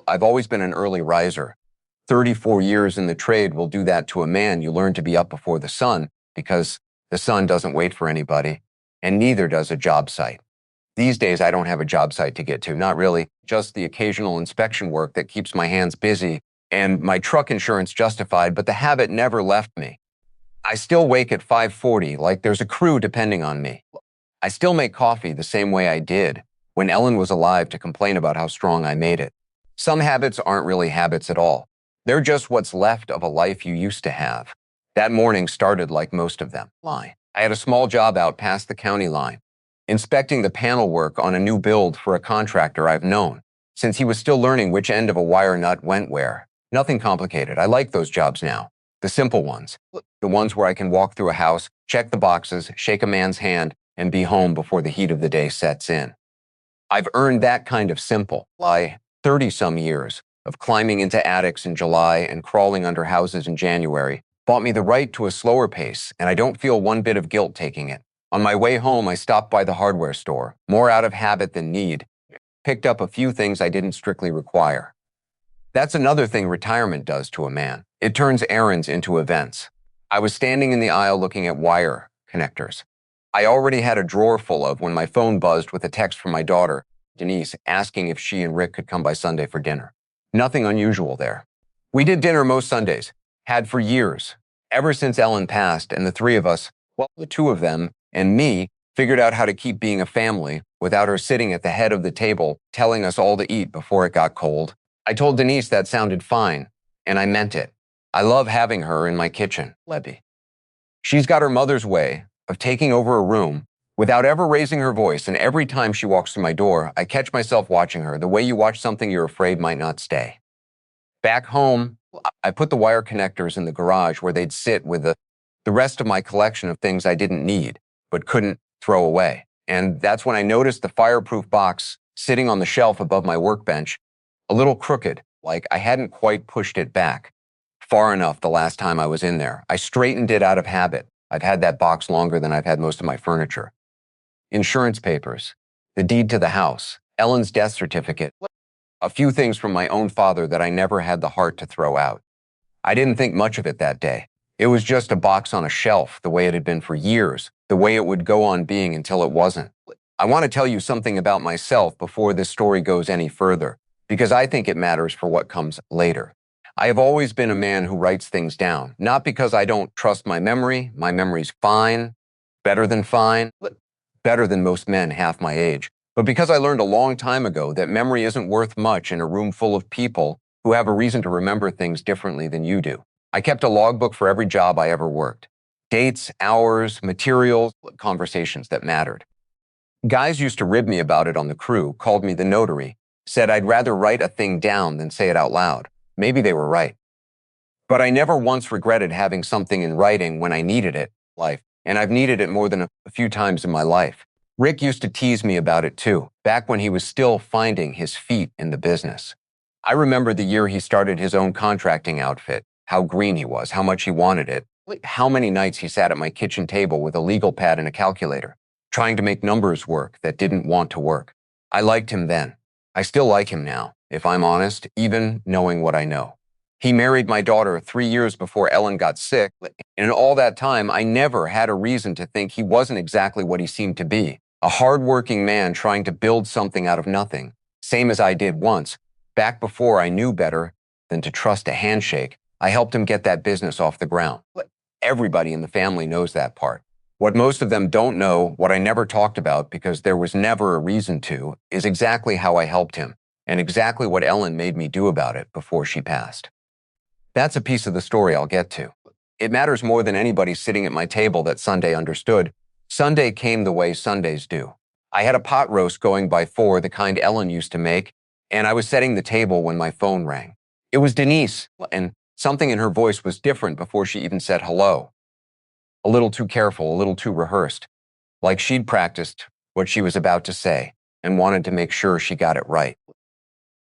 I've always been an early riser. 34 years in the trade will do that to a man. You learn to be up before the sun because the sun doesn't wait for anybody, and neither does a job site. These days, I don't have a job site to get to, not really, just the occasional inspection work that keeps my hands busy and my truck insurance justified, but the habit never left me. I still wake at 5:40 like there's a crew depending on me. I still make coffee the same way I did when Ellen was alive to complain about how strong I made it. Some habits aren't really habits at all. They're just what's left of a life you used to have. That morning started like most of them. I had a small job out past the county line, inspecting the panel work on a new build for a contractor I've known, since he was still learning which end of a wire nut went where. Nothing complicated. I like those jobs now. The simple ones. The ones where I can walk through a house, check the boxes, shake a man's hand, and be home before the heat of the day sets in. I've earned that kind of simple by 30-some years of climbing into attics in July and crawling under houses in January bought me the right to a slower pace, and I don't feel one bit of guilt taking it. On my way home, I stopped by the hardware store, more out of habit than need, picked up a few things I didn't strictly require. That's another thing retirement does to a man. It turns errands into events. I was standing in the aisle looking at wire connectors. I already had a drawer full of when my phone buzzed with a text from my daughter, Denise, asking if she and Rick could come by Sunday for dinner. Nothing unusual there. We did dinner most Sundays, had for years, ever since Ellen passed, and the three of us, well, the two of them and me, figured out how to keep being a family without her sitting at the head of the table telling us all to eat before it got cold. I told Denise that sounded fine, and I meant it. I love having her in my kitchen, Lebby. She's got her mother's way of taking over a room without ever raising her voice, and every time she walks through my door, I catch myself watching her the way you watch something you're afraid might not stay. Back home, I put the wire connectors in the garage where they'd sit with the rest of my collection of things I didn't need but couldn't throw away. And that's when I noticed the fireproof box sitting on the shelf above my workbench, a little crooked, like I hadn't quite pushed it back far enough the last time I was in there. I straightened it out of habit. I've had that box longer than I've had most of my furniture. Insurance papers, the deed to the house, Ellen's death certificate, a few things from my own father that I never had the heart to throw out. I didn't think much of it that day. It was just a box on a shelf, the way it had been for years, the way it would go on being until it wasn't. I want to tell you something about myself before this story goes any further, because I think it matters for what comes later. I have always been a man who writes things down, not because I don't trust my memory's fine, better than fine, better than most men half my age, but because I learned a long time ago that memory isn't worth much in a room full of people who have a reason to remember things differently than you do. I kept a logbook for every job I ever worked. Dates, hours, materials, conversations that mattered. Guys used to rib me about it on the crew, called me the notary, said I'd rather write a thing down than say it out loud. Maybe they were right. But I never once regretted having something in writing when I needed it, and I've needed it more than a few times in my life. Rick used to tease me about it too, back when he was still finding his feet in the business. I remember the year he started his own contracting outfit, how green he was, how much he wanted it, how many nights he sat at my kitchen table with a legal pad and a calculator, trying to make numbers work that didn't want to work. I liked him then. I still like him now, if I'm honest, even knowing what I know. He married my daughter 3 years before Ellen got sick, and in all that time, I never had a reason to think he wasn't exactly what he seemed to be, a hardworking man trying to build something out of nothing, same as I did once. Back before I knew better than to trust a handshake, I helped him get that business off the ground. Everybody in the family knows that part. What most of them don't know, what I never talked about because there was never a reason to, is exactly how I helped him, and exactly what Ellen made me do about it before she passed. That's a piece of the story I'll get to. It matters more than anybody sitting at my table that Sunday understood. Sunday came the way Sundays do. I had a pot roast going by 4, the kind Ellen used to make, and I was setting the table when my phone rang. It was Denise, and something in her voice was different before she even said hello. A little too careful, a little too rehearsed, like she'd practiced what she was about to say and wanted to make sure she got it right.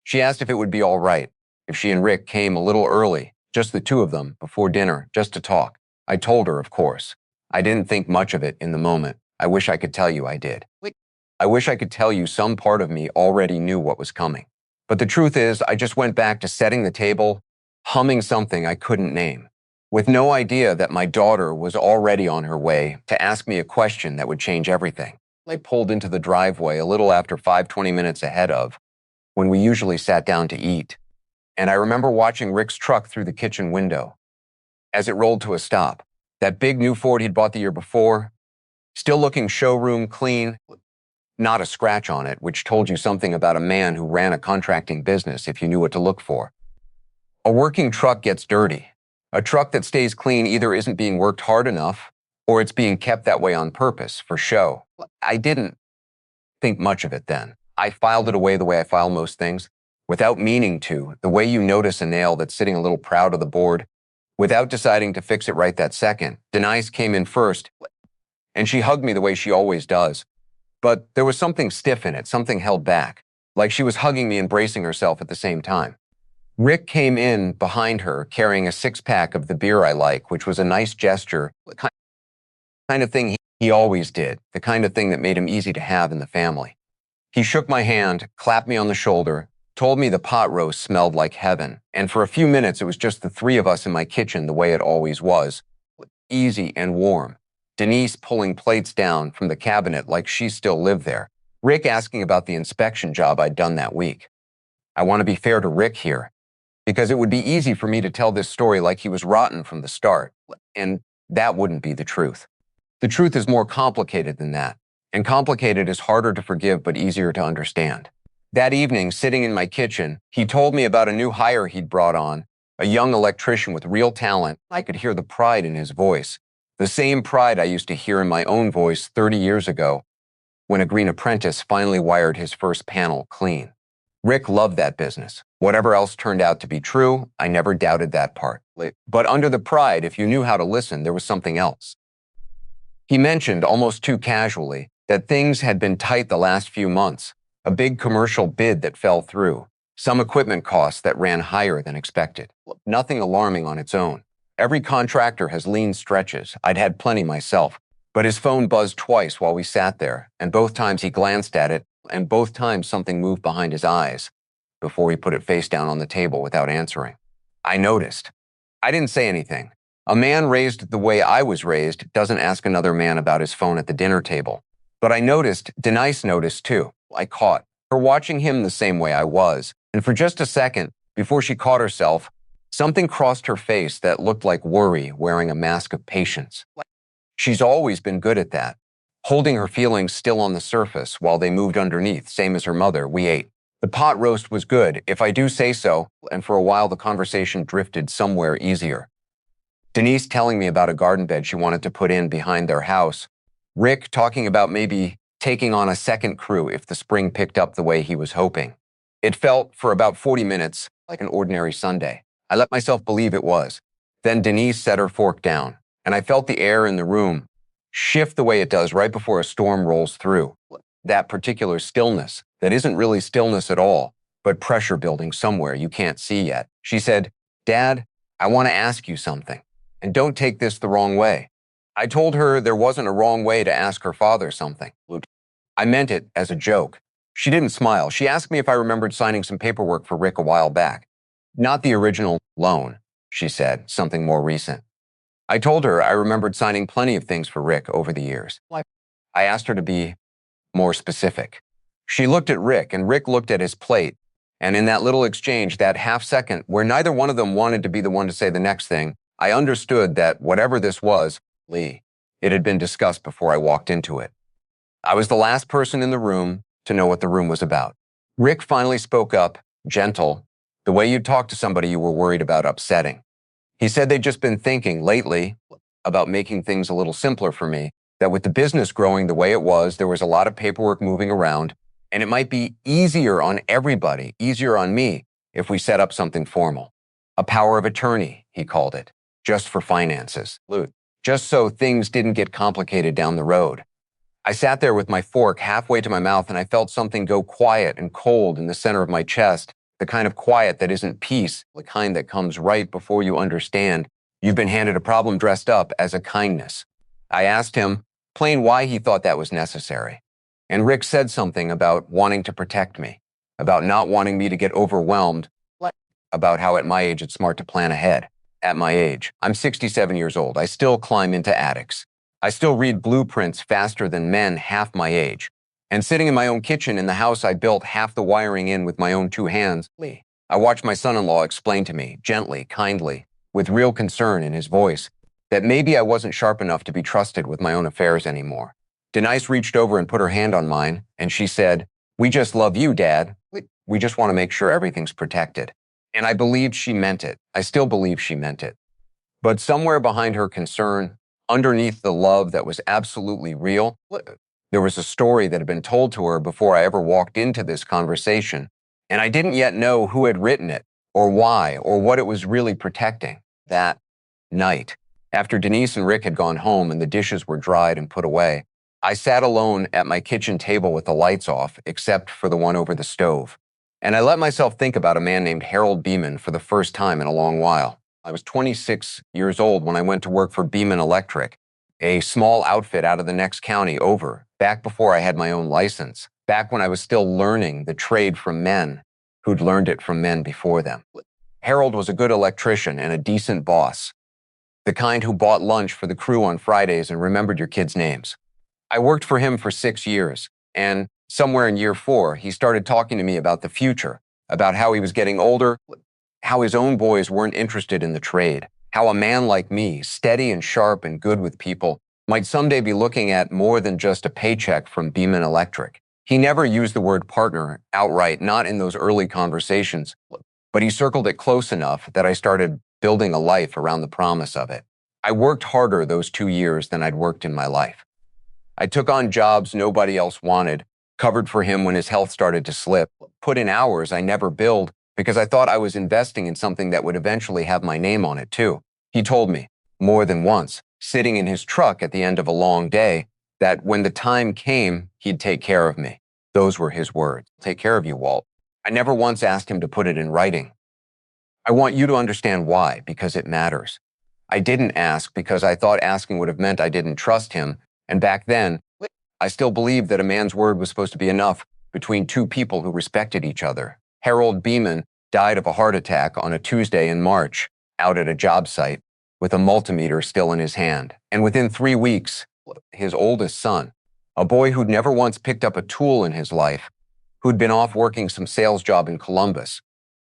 She asked if it would be all right if she and Rick came a little early, just the two of them, before dinner, just to talk. I told her, of course. I didn't think much of it in the moment. I wish I could tell you I did. I wish I could tell you some part of me already knew what was coming. But the truth is, I just went back to setting the table, humming something I couldn't name, with no idea that my daughter was already on her way to ask me a question that would change everything. I pulled into the driveway a little after 5:20 minutes ahead of when we usually sat down to eat, and I remember watching Rick's truck through the kitchen window as it rolled to a stop. That big new Ford he'd bought the year before, still looking showroom clean, not a scratch on it, which told you something about a man who ran a contracting business if you knew what to look for. A working truck gets dirty. A truck that stays clean either isn't being worked hard enough or it's being kept that way on purpose, for show. I didn't think much of it then. I filed it away the way I file most things, without meaning to, the way you notice a nail that's sitting a little proud of the board, without deciding to fix it right that second. Denise came in first, and she hugged me the way she always does. But there was something stiff in it, something held back, like she was hugging me and bracing herself at the same time. Rick came in behind her, carrying a six-pack of the beer I like, which was a nice gesture, the kind of thing he always did, the kind of thing that made him easy to have in the family. He shook my hand, clapped me on the shoulder, told me the pot roast smelled like heaven, and for a few minutes it was just the three of us in my kitchen the way it always was, easy and warm. Denise pulling plates down from the cabinet like she still lived there. Rick asking about the inspection job I'd done that week. I want to be fair to Rick here, because it would be easy for me to tell this story like he was rotten from the start, and that wouldn't be the truth. The truth is more complicated than that, and complicated is harder to forgive but easier to understand. That evening, sitting in my kitchen, he told me about a new hire he'd brought on, a young electrician with real talent. I could hear the pride in his voice, the same pride I used to hear in my own voice 30 years ago when a green apprentice finally wired his first panel clean. Rick loved that business. Whatever else turned out to be true, I never doubted that part. But under the pride, if you knew how to listen, there was something else. He mentioned, almost too casually, that things had been tight the last few months, a big commercial bid that fell through, some equipment costs that ran higher than expected. Nothing alarming on its own. Every contractor has lean stretches. I'd had plenty myself. But his phone buzzed twice while we sat there, and both times he glanced at it, and both times something moved behind his eyes before he put it face down on the table without answering. I noticed. I didn't say anything. A man raised the way I was raised doesn't ask another man about his phone at the dinner table. But I noticed, Denise noticed too. I caught her watching him the same way I was, and for just a second, before she caught herself, something crossed her face that looked like worry wearing a mask of patience. She's always been good at that, holding her feelings still on the surface while they moved underneath, same as her mother. We ate. The pot roast was good, if I do say so, and for a while the conversation drifted somewhere easier. Denise telling me about a garden bed she wanted to put in behind their house. Rick talking about maybe taking on a second crew if the spring picked up the way he was hoping. It felt, for about 40 minutes, like an ordinary Sunday. I let myself believe it was. Then Denise set her fork down, and I felt the air in the room shift the way it does right before a storm rolls through. That particular stillness that isn't really stillness at all, but pressure building somewhere you can't see yet. She said, "Dad, I want to ask you something, and don't take this the wrong way." I told her there wasn't a wrong way to ask her father something. I meant it as a joke. She didn't smile. She asked me if I remembered signing some paperwork for Rick a while back. Not the original loan, she said, something more recent. I told her I remembered signing plenty of things for Rick over the years. I asked her to be more specific. She looked at Rick, and Rick looked at his plate. And in that little exchange, that half second, where neither one of them wanted to be the one to say the next thing, I understood that whatever this was, it had been discussed before I walked into it. I was the last person in the room to know what the room was about. Rick finally spoke up, gentle, the way you'd talk to somebody you were worried about upsetting. He said they'd just been thinking lately about making things a little simpler for me, that with the business growing the way it was, there was a lot of paperwork moving around, and it might be easier on everybody, easier on me, if we set up something formal. A power of attorney, he called it, just for finances. Just so things didn't get complicated down the road. I sat there with my fork halfway to my mouth, and I felt something go quiet and cold in the center of my chest, the kind of quiet that isn't peace, the kind that comes right before you understand you've been handed a problem dressed up as a kindness. I asked him plain why he thought that was necessary, and Rick said something about wanting to protect me. about not wanting me to get overwhelmed, about how at my age it's smart to plan ahead. At my age, I'm 67 years old. I still climb into attics. I still read blueprints faster than men half my age. And sitting in my own kitchen in the house I built half the wiring in with my own two hands, I watched my son-in-law explain to me, gently, kindly, with real concern in his voice, that maybe I wasn't sharp enough to be trusted with my own affairs anymore. Denise reached over and put her hand on mine, and she said, "We just love you, Dad. We just want to make sure everything's protected." And I believed she meant it. I still believe she meant it. But somewhere behind her concern, underneath the love that was absolutely real, there was a story that had been told to her before I ever walked into this conversation, and I didn't yet know who had written it, or why, or what it was really protecting. That night, after Denise and Rick had gone home and the dishes were dried and put away, I sat alone at my kitchen table with the lights off, except for the one over the stove. And I let myself think about a man named Harold Beeman for the first time in a long while. I was 26 years old when I went to work for Beeman Electric, a small outfit out of the next county over, back before I had my own license, back when I was still learning the trade from men who'd learned it from men before them. Harold was a good electrician and a decent boss, the kind who bought lunch for the crew on Fridays and remembered your kids' names. I worked for him for 6 years, and somewhere in year 4, he started talking to me about the future, about how he was getting older, how his own boys weren't interested in the trade, how a man like me, steady and sharp and good with people, might someday be looking at more than just a paycheck from Beeman Electric. He never used the word partner outright, not in those early conversations, but he circled it close enough that I started building a life around the promise of it. I worked harder those 2 years than I'd worked in my life. I took on jobs nobody else wanted, covered for him when his health started to slip, put in hours I never billed because I thought I was investing in something that would eventually have my name on it too. He told me, more than once, sitting in his truck at the end of a long day, that when the time came, he'd take care of me. Those were his words. "Take care of you, Walt." I never once asked him to put it in writing. I want you to understand why, because it matters. I didn't ask because I thought asking would have meant I didn't trust him, and back then, I still believed that a man's word was supposed to be enough between two people who respected each other. Harold Beeman died of a heart attack on a Tuesday in March, out at a job site, with a multimeter still in his hand. And within 3 weeks, his oldest son, a boy who'd never once picked up a tool in his life, who'd been off working some sales job in Columbus,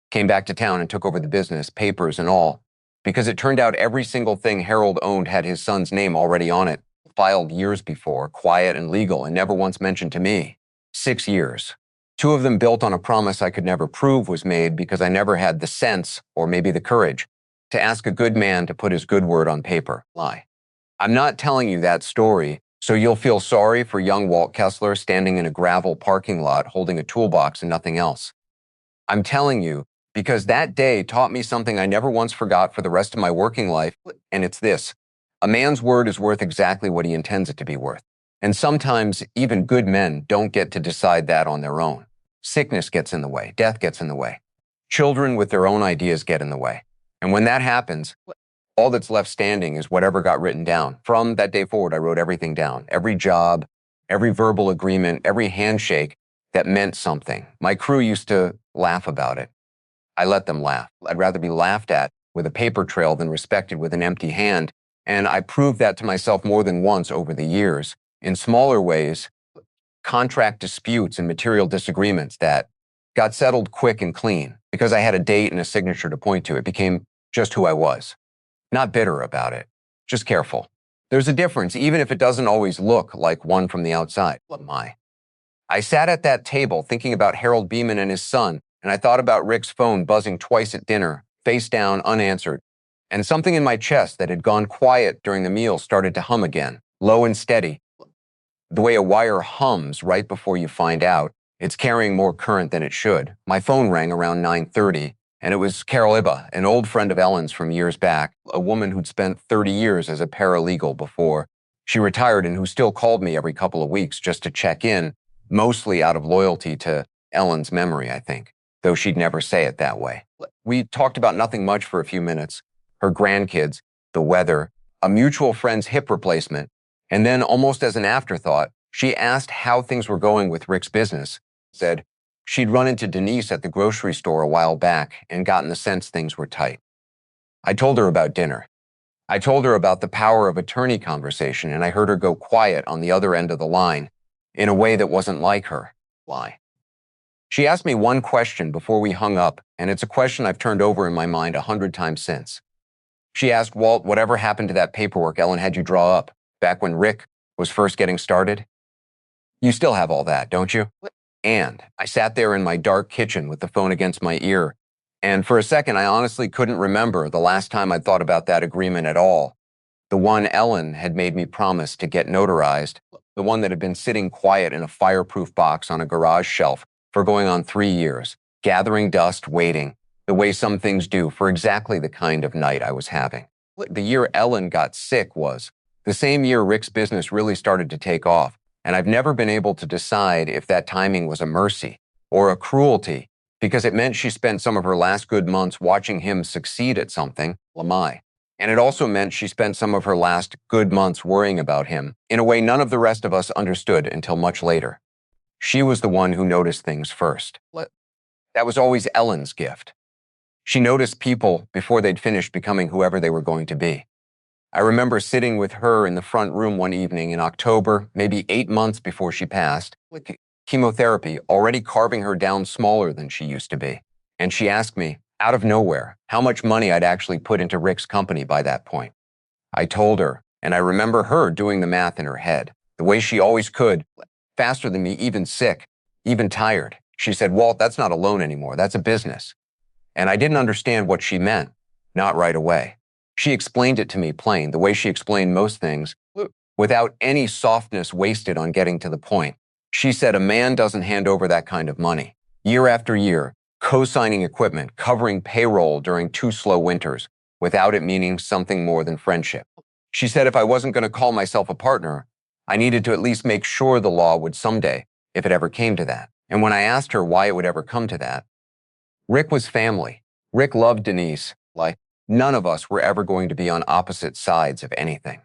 came back to town and took over the business, papers and all, because it turned out every single thing Harold owned had his son's name already on it, filed years before, quiet and legal, and never once mentioned to me. 6 years. 2 of them built on a promise I could never prove was made because I never had the sense, or maybe the courage, to ask a good man to put his good word on paper. Lie. I'm not telling you that story so you'll feel sorry for young Walt Kessler standing in a gravel parking lot holding a toolbox and nothing else. I'm telling you because that day taught me something I never once forgot for the rest of my working life, and it's this. A man's word is worth exactly what he intends it to be worth. And sometimes even good men don't get to decide that on their own. Sickness gets in the way. Death gets in the way. Children with their own ideas get in the way. And when that happens, all that's left standing is whatever got written down. From that day forward, I wrote everything down. Every job, every verbal agreement, every handshake that meant something. My crew used to laugh about it. I let them laugh. I'd rather be laughed at with a paper trail than respected with an empty hand. And I proved that to myself more than once over the years. In smaller ways, contract disputes and material disagreements that got settled quick and clean because I had a date and a signature to point to. It became just who I was. Not bitter about it, just careful. There's a difference, even if it doesn't always look like one from the outside. What am I? I sat at that table thinking about Harold Beeman and his son, and I thought about Rick's phone buzzing twice at dinner, face down, unanswered. And something in my chest that had gone quiet during the meal started to hum again, low and steady. The way a wire hums right before you find out it's carrying more current than it should. My phone rang around 9:30, and it was Carol Ibba, an old friend of Ellen's from years back, a woman who'd spent 30 years as a paralegal before she retired and who still called me every couple of weeks just to check in, mostly out of loyalty to Ellen's memory, I think, though she'd never say it that way. We talked about nothing much for a few minutes, her grandkids, the weather, a mutual friend's hip replacement, and then almost as an afterthought, she asked how things were going with Rick's business, said, She'd run into Denise at the grocery store a while back and gotten the sense things were tight. I told her about dinner. I told her about the power of attorney conversation, and I heard her go quiet on the other end of the line in a way that wasn't like her. Why? She asked me one question before we hung up, and it's a question I've turned over in my mind 100 times since. She asked, Walt, whatever happened to that paperwork Ellen had you draw up back when Rick was first getting started? You still have all that, don't you? And I sat there in my dark kitchen with the phone against my ear, and for a second I honestly couldn't remember the last time I'd thought about that agreement at all. The one Ellen had made me promise to get notarized, the one that had been sitting quiet in a fireproof box on a garage shelf for going on 3 years, gathering dust, waiting, the way some things do for exactly the kind of night I was having. The year Ellen got sick was the same year Rick's business really started to take off, and I've never been able to decide if that timing was a mercy or a cruelty, because it meant she spent some of her last good months watching him succeed at something, Lamai. And it also meant she spent some of her last good months worrying about him in a way none of the rest of us understood until much later. She was the one who noticed things first. That was always Ellen's gift. She noticed people before they'd finished becoming whoever they were going to be. I remember sitting with her in the front room one evening in October, maybe 8 months before she passed, with chemotherapy already carving her down smaller than she used to be. And she asked me, out of nowhere, how much money I'd actually put into Rick's company by that point. I told her, and I remember her doing the math in her head, the way she always could, faster than me, even sick, even tired. She said, Walt, that's not a loan anymore, that's a business. And I didn't understand what she meant, not right away. She explained it to me plain, the way she explained most things, without any softness wasted on getting to the point. She said a man doesn't hand over that kind of money. Year after year, co-signing equipment, covering payroll during 2 slow winters, without it meaning something more than friendship. She said if I wasn't going to call myself a partner, I needed to at least make sure the law would someday, if it ever came to that. And when I asked her why it would ever come to that, Rick was family. Rick loved Denise. Like, none of us were ever going to be on opposite sides of anything.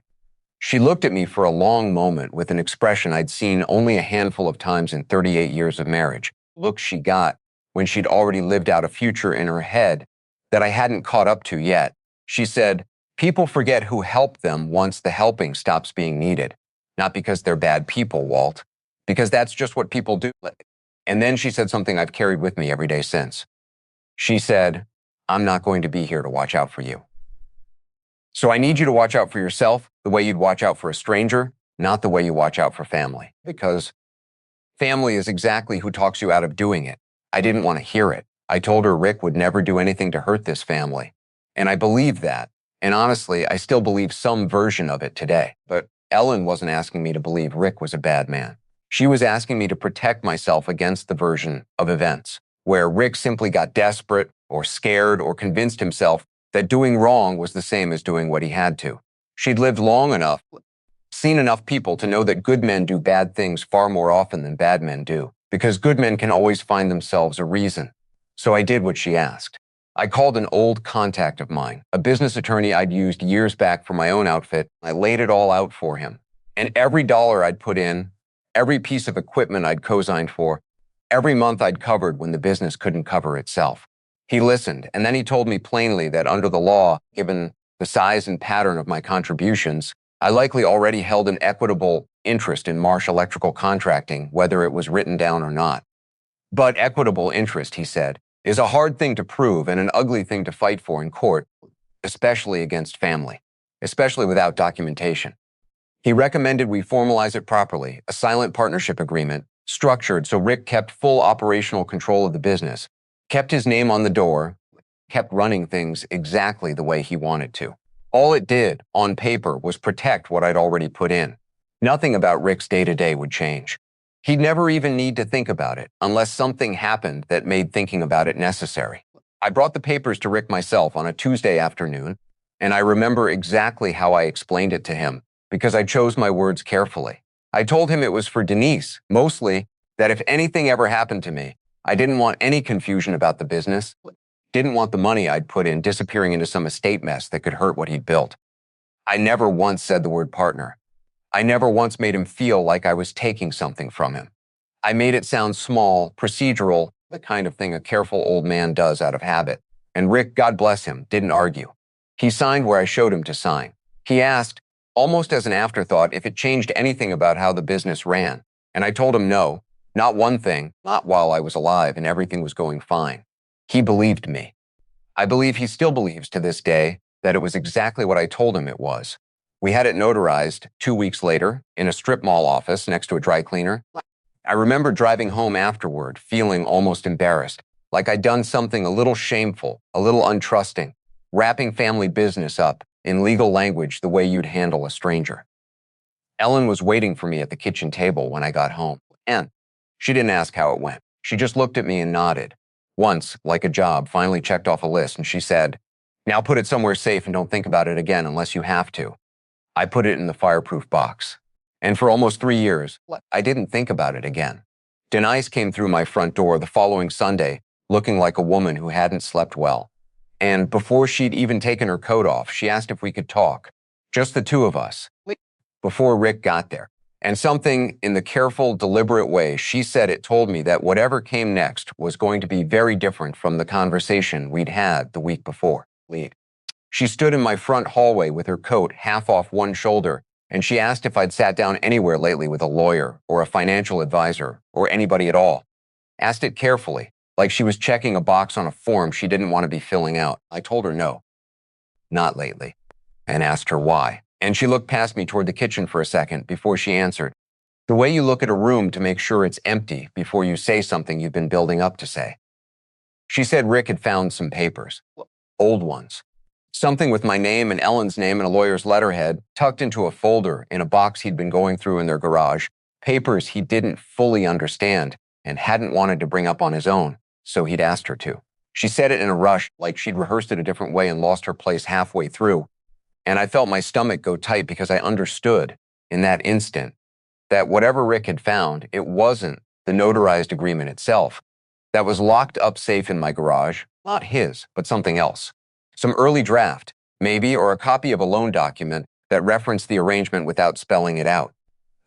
She looked at me for a long moment with an expression I'd seen only a handful of times in 38 years of marriage. The look she got when she'd already lived out a future in her head that I hadn't caught up to yet. She said, people forget who helped them once the helping stops being needed. Not because they're bad people, Walt, because that's just what people do. And then she said something I've carried with me every day since. She said, I'm not going to be here to watch out for you. So I need you to watch out for yourself the way you'd watch out for a stranger, not the way you watch out for family. Because family is exactly who talks you out of doing it. I didn't want to hear it. I told her Rick would never do anything to hurt this family. And I believed that. And honestly, I still believe some version of it today. But Ellen wasn't asking me to believe Rick was a bad man. She was asking me to protect myself against the version of events where Rick simply got desperate or scared or convinced himself that doing wrong was the same as doing what he had to. She'd lived long enough, seen enough people to know that good men do bad things far more often than bad men do, because good men can always find themselves a reason. So I did what she asked. I called an old contact of mine, a business attorney I'd used years back for my own outfit. I laid it all out for him. And every dollar I'd put in, every piece of equipment I'd co-signed for, every month I'd covered when the business couldn't cover itself. He listened, and then he told me plainly that under the law, given the size and pattern of my contributions, I likely already held an equitable interest in Marsh Electrical Contracting, whether it was written down or not. But equitable interest, he said, is a hard thing to prove and an ugly thing to fight for in court, especially against family, especially without documentation. He recommended we formalize it properly, a silent partnership agreement, structured so Rick kept full operational control of the business, kept his name on the door, kept running things exactly the way he wanted to. All it did, on paper, was protect what I'd already put in. Nothing about Rick's day-to-day would change. He'd never even need to think about it, unless something happened that made thinking about it necessary. I brought the papers to Rick myself on a Tuesday afternoon, and I remember exactly how I explained it to him, because I chose my words carefully. I told him it was for Denise, mostly, that if anything ever happened to me, I didn't want any confusion about the business, didn't want the money I'd put in disappearing into some estate mess that could hurt what he'd built. I never once said the word partner. I never once made him feel like I was taking something from him. I made it sound small, procedural, the kind of thing a careful old man does out of habit. And Rick, God bless him, didn't argue. He signed where I showed him to sign. He asked, almost as an afterthought, if it changed anything about how the business ran. And I told him no, not one thing, not while I was alive and everything was going fine. He believed me. I believe he still believes to this day that it was exactly what I told him it was. We had it notarized 2 weeks later in a strip mall office next to a dry cleaner. I remember driving home afterward, feeling almost embarrassed, like I'd done something a little shameful, a little untrusting, wrapping family business up in legal language the way you'd handle a stranger. Ellen was waiting for me at the kitchen table when I got home, and she didn't ask how it went. She just looked at me and nodded. Once, like a job, finally checked off a list, and she said, "Now put it somewhere safe and don't think about it again unless you have to." I put it in the fireproof box. And for almost 3 years, I didn't think about it again. Denise came through my front door the following Sunday, looking like a woman who hadn't slept well. And before she'd even taken her coat off, she asked if we could talk. Just the two of us. Before Rick got there. And something in the careful, deliberate way she said it told me that whatever came next was going to be very different from the conversation we'd had the week before. She stood in my front hallway with her coat half off one shoulder, and she asked if I'd sat down anywhere lately with a lawyer or a financial advisor or anybody at all. Asked it carefully, like she was checking a box on a form she didn't want to be filling out. I told her no, not lately, and asked her why. And she looked past me toward the kitchen for a second before she answered, "The way you look at a room to make sure it's empty before you say something you've been building up to say." She said Rick had found some papers, old ones. Something with my name and Ellen's name and a lawyer's letterhead tucked into a folder in a box he'd been going through in their garage, papers he didn't fully understand and hadn't wanted to bring up on his own, so he'd asked her to. She said it in a rush, like she'd rehearsed it a different way and lost her place halfway through, and I felt my stomach go tight because I understood in that instant that whatever Rick had found, it wasn't the notarized agreement itself that was locked up safe in my garage, not his, but something else. Some early draft, maybe, or a copy of a loan document that referenced the arrangement without spelling it out.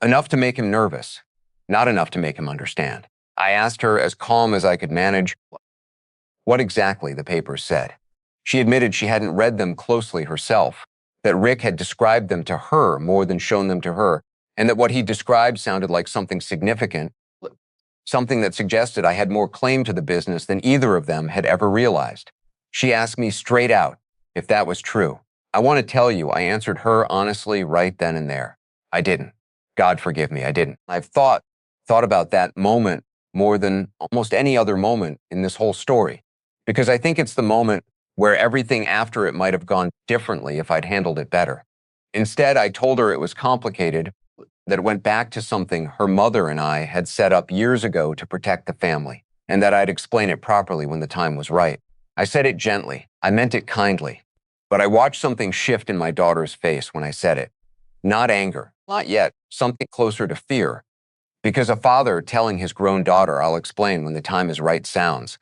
Enough to make him nervous, not enough to make him understand. I asked her, as calm as I could manage, what exactly the papers said. She admitted she hadn't read them closely herself, that Rick had described them to her more than shown them to her, and that what he described sounded like something significant, something that suggested I had more claim to the business than either of them had ever realized. She asked me straight out if that was true. I want to tell you, I answered her honestly right then and there. I didn't. God forgive me, I didn't. I've thought about that moment more than almost any other moment in this whole story, because I think it's the moment where everything after it might have gone differently if I'd handled it better. Instead, I told her it was complicated, that it went back to something her mother and I had set up years ago to protect the family, and that I'd explain it properly when the time was right. I said it gently. I meant it kindly. But I watched something shift in my daughter's face when I said it. Not anger, not yet, something closer to fear. Because a father telling his grown daughter, "I'll explain when the time is right," sounds,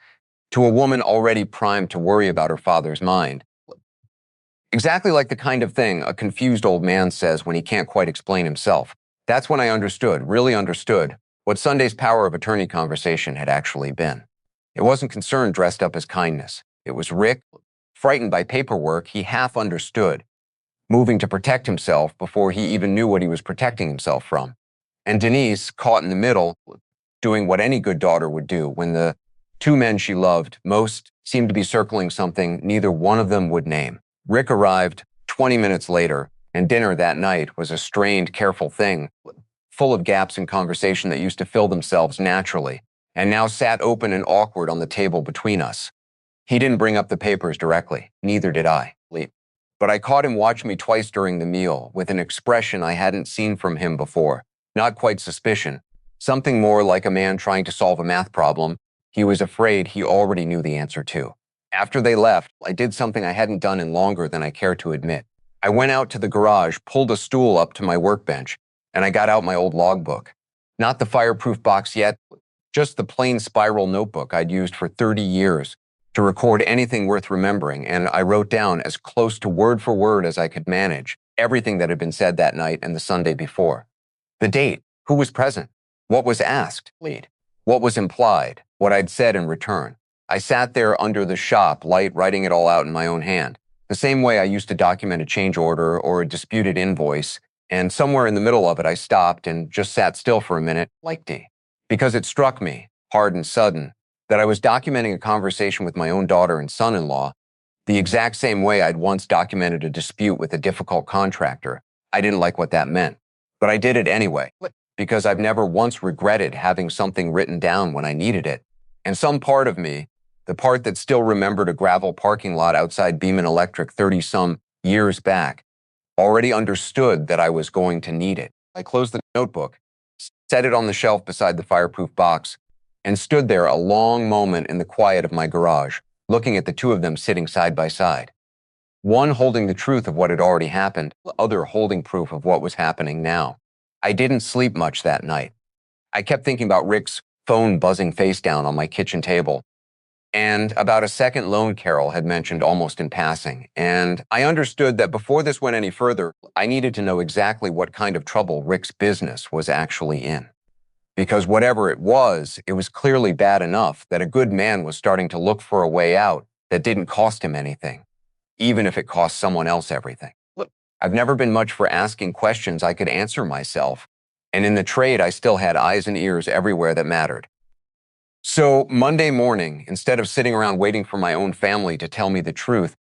to a woman already primed to worry about her father's mind, exactly like the kind of thing a confused old man says when he can't quite explain himself. That's when I understood, really understood, what Sunday's power of attorney conversation had actually been. It wasn't concern dressed up as kindness. It was Rick, frightened by paperwork he half understood, moving to protect himself before he even knew what he was protecting himself from. And Denise, caught in the middle, doing what any good daughter would do when the two men she loved most seemed to be circling something neither one of them would name. Rick arrived 20 minutes later, and dinner that night was a strained, careful thing, full of gaps in conversation that used to fill themselves naturally, and now sat open and awkward on the table between us. He didn't bring up the papers directly, neither did I. But I caught him watch me twice during the meal with an expression I hadn't seen from him before, not quite suspicion, something more like a man trying to solve a math problem he was afraid he already knew the answer to. After they left, I did something I hadn't done in longer than I care to admit. I went out to the garage, pulled a stool up to my workbench, and I got out my old logbook. Not the fireproof box yet, just the plain spiral notebook I'd used for 30 years to record anything worth remembering, and I wrote down as close to word for word as I could manage everything that had been said that night and the Sunday before. The date, who was present, What was asked? Lead. What was implied? What I'd said in return. I sat there under the shop light, writing it all out in my own hand, the same way I used to document a change order or a disputed invoice, and somewhere in the middle of it I stopped and just sat still for a minute, like D, because it struck me, hard and sudden, that I was documenting a conversation with my own daughter and son-in-law the exact same way I'd once documented a dispute with a difficult contractor. I didn't like what that meant, but I did it anyway, because I've never once regretted having something written down when I needed it. And some part of me, the part that still remembered a gravel parking lot outside Beeman Electric 30-some years back, already understood that I was going to need it. I closed the notebook, set it on the shelf beside the fireproof box, and stood there a long moment in the quiet of my garage, looking at the two of them sitting side by side. One holding the truth of what had already happened, the other holding proof of what was happening now. I didn't sleep much that night. I kept thinking about Rick's phone buzzing face down on my kitchen table, and about a second loan Carol had mentioned almost in passing. And I understood that before this went any further, I needed to know exactly what kind of trouble Rick's business was actually in. Because whatever it was clearly bad enough that a good man was starting to look for a way out that didn't cost him anything, even if it cost someone else everything. Look, I've never been much for asking questions I could answer myself, and in the trade I still had eyes and ears everywhere that mattered. So Monday morning, instead of sitting around waiting for my own family to tell me the truth,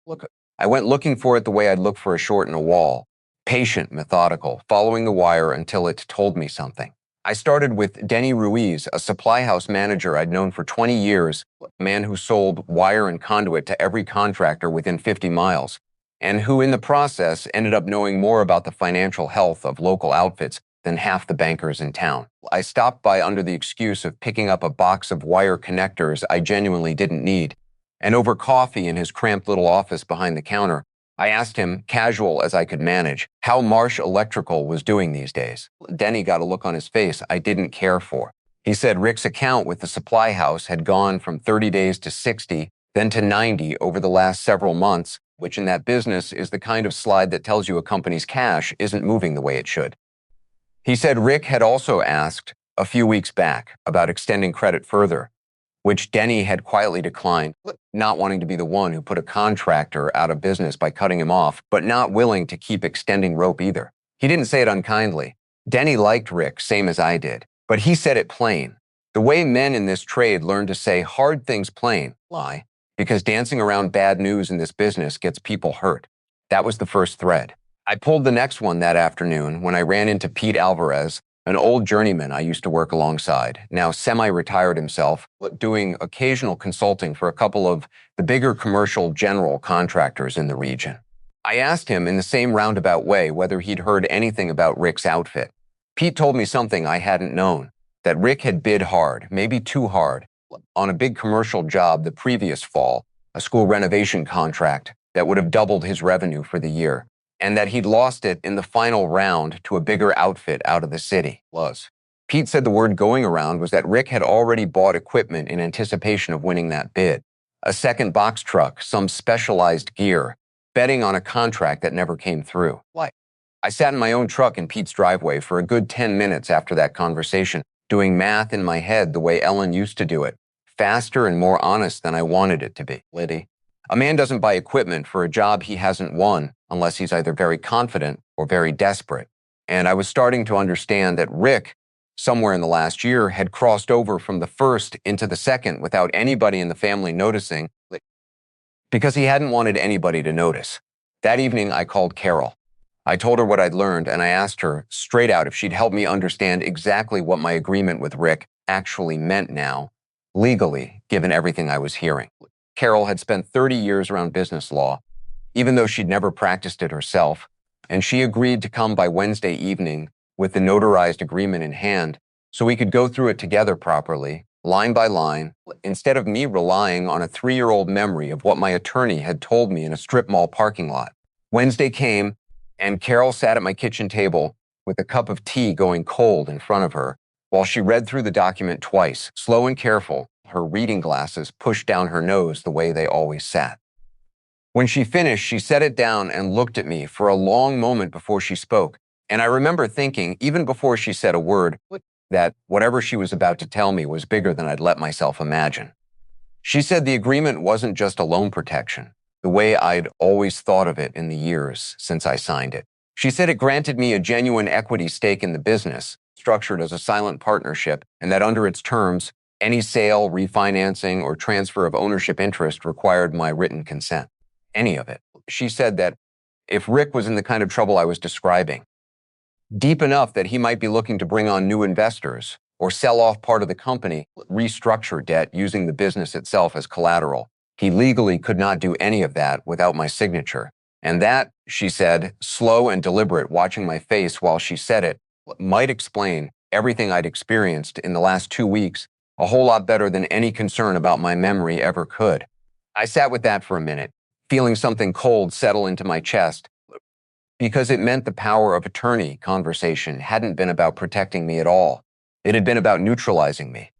I went looking for it the way I'd look for a short in a wall, patient, methodical, following the wire until it told me something. I started with Denny Ruiz, a supply house manager I'd known for 20 years, a man who sold wire and conduit to every contractor within 50 miles, and who in the process ended up knowing more about the financial health of local outfits than half the bankers in town. I stopped by under the excuse of picking up a box of wire connectors I genuinely didn't need, and over coffee in his cramped little office behind the counter, I asked him, casual as I could manage, how Marsh Electrical was doing these days. Denny got a look on his face I didn't care for. He said Rick's account with the supply house had gone from 30 days to 60, then to 90 over the last several months, which in that business is the kind of slide that tells you a company's cash isn't moving the way it should. He said Rick had also asked a few weeks back about extending credit further, which Denny had quietly declined, not wanting to be the one who put a contractor out of business by cutting him off, but not willing to keep extending rope either. He didn't say it unkindly. Denny liked Rick, same as I did, but he said it plain. The way men in this trade learn to say hard things plain, lie, because dancing around bad news in this business gets people hurt. That was the first thread. I pulled the next one that afternoon when I ran into Pete Alvarez, an old journeyman I used to work alongside, now semi-retired himself, doing occasional consulting for a couple of the bigger commercial general contractors in the region. I asked him in the same roundabout way whether he'd heard anything about Rick's outfit. Pete told me something I hadn't known, that Rick had bid hard, maybe too hard, on a big commercial job the previous fall, a school renovation contract that would have doubled his revenue for the year, and that he'd lost it in the final round to a bigger outfit out of the city. Pete said the word going around was that Rick had already bought equipment in anticipation of winning that bid. A second box truck, some specialized gear, betting on a contract that never came through. I sat in my own truck in Pete's driveway for a good 10 minutes after that conversation, doing math in my head the way Ellen used to do it, faster and more honest than I wanted it to be. Liddy. A man doesn't buy equipment for a job he hasn't won unless he's either very confident or very desperate. And I was starting to understand that Rick, somewhere in the last year, had crossed over from the first into the second without anybody in the family noticing, because he hadn't wanted anybody to notice. That evening, I called Carol. I told her what I'd learned, and I asked her straight out if she'd help me understand exactly what my agreement with Rick actually meant now, legally, given everything I was hearing. Carol had spent 30 years around business law, even though she'd never practiced it herself, and she agreed to come by Wednesday evening with the notarized agreement in hand so we could go through it together properly, line by line, instead of me relying on a 3-year-old memory of what my attorney had told me in a strip mall parking lot. Wednesday came, and Carol sat at my kitchen table with a cup of tea going cold in front of her while she read through the document twice, slow and careful, her reading glasses pushed down her nose the way they always sat. When she finished, she set it down and looked at me for a long moment before she spoke, and I remember thinking, even before she said a word, that whatever she was about to tell me was bigger than I'd let myself imagine. She said the agreement wasn't just a loan protection, the way I'd always thought of it in the years since I signed it. She said it granted me a genuine equity stake in the business, structured as a silent partnership, and that under its terms, any sale, refinancing, or transfer of ownership interest required my written consent. Any of it. She said that if Rick was in the kind of trouble I was describing, deep enough that he might be looking to bring on new investors or sell off part of the company, restructure debt using the business itself as collateral, he legally could not do any of that without my signature. And that, she said, slow and deliberate, watching my face while she said it, might explain everything I'd experienced in the last 2 weeks a whole lot better than any concern about my memory ever could. I sat with that for a minute, feeling something cold settle into my chest, because it meant the power of attorney conversation hadn't been about protecting me at all. It had been about neutralizing me.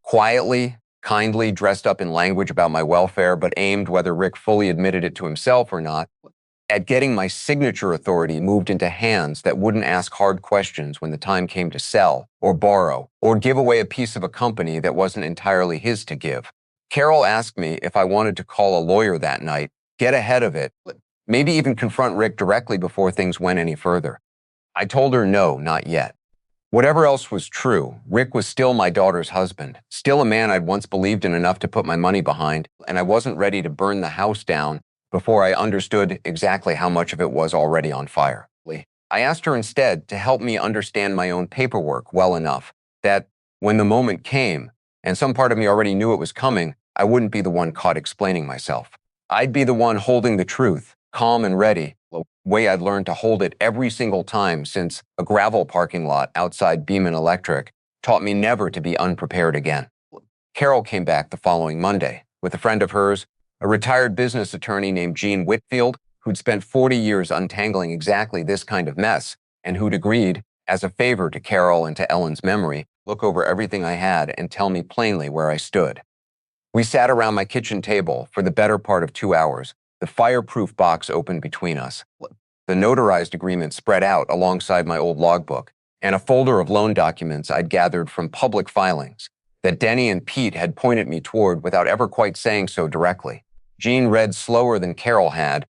Quietly, kindly dressed up in language about my welfare, but aimed, whether Rick fully admitted it to himself or not, at getting my signature authority moved into hands that wouldn't ask hard questions when the time came to sell or borrow or give away a piece of a company that wasn't entirely his to give. Carol asked me if I wanted to call a lawyer that night, get ahead of it, maybe even confront Rick directly before things went any further. I told her no, not yet. Whatever else was true, Rick was still my daughter's husband, still a man I'd once believed in enough to put my money behind, and I wasn't ready to burn the house down before I understood exactly how much of it was already on fire. I asked her instead to help me understand my own paperwork well enough that when the moment came, and some part of me already knew it was coming, I wouldn't be the one caught explaining myself. I'd be the one holding the truth, calm and ready, the way I'd learned to hold it every single time since a gravel parking lot outside Beeman Electric taught me never to be unprepared again. Carol came back the following Monday with a friend of hers, a retired business attorney named Gene Whitfield, who'd spent 40 years untangling exactly this kind of mess, and who'd agreed, as a favor to Carol and to Ellen's memory, look over everything I had and tell me plainly where I stood. We sat around my kitchen table for the better part of 2 hours, the fireproof box open between us, the notarized agreement spread out alongside my old logbook, and a folder of loan documents I'd gathered from public filings that Denny and Pete had pointed me toward without ever quite saying so directly. Gene read slower than Carol had,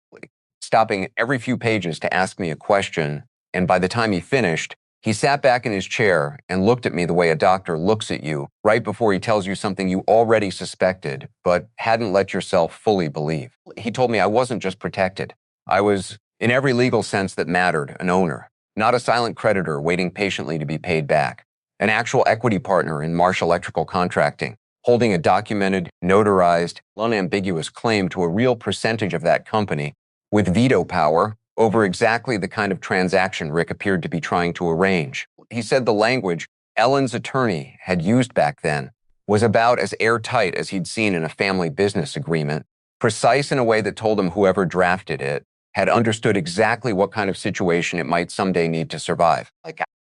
stopping every few pages to ask me a question, and by the time he finished, he sat back in his chair and looked at me the way a doctor looks at you right before he tells you something you already suspected, but hadn't let yourself fully believe. He told me I wasn't just protected. I was, in every legal sense that mattered, an owner, not a silent creditor waiting patiently to be paid back, an actual equity partner in Marsh Electrical Contracting, holding a documented, notarized, unambiguous claim to a real percentage of that company with veto power over exactly the kind of transaction Rick appeared to be trying to arrange. He said the language Ellen's attorney had used back then was about as airtight as he'd seen in a family business agreement, precise in a way that told him whoever drafted it had understood exactly what kind of situation it might someday need to survive.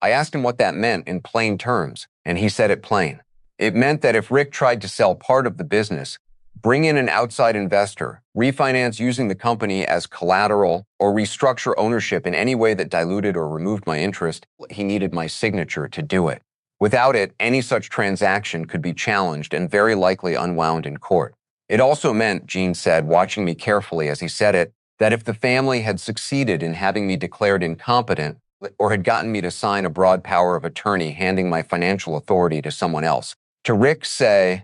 I asked him what that meant in plain terms, and he said it plain. It meant that if Rick tried to sell part of the business, bring in an outside investor, refinance using the company as collateral, or restructure ownership in any way that diluted or removed my interest, he needed my signature to do it. Without it, any such transaction could be challenged and very likely unwound in court. It also meant, Gene said, watching me carefully as he said it, that if the family had succeeded in having me declared incompetent or had gotten me to sign a broad power of attorney handing my financial authority to someone else, to Rick, say,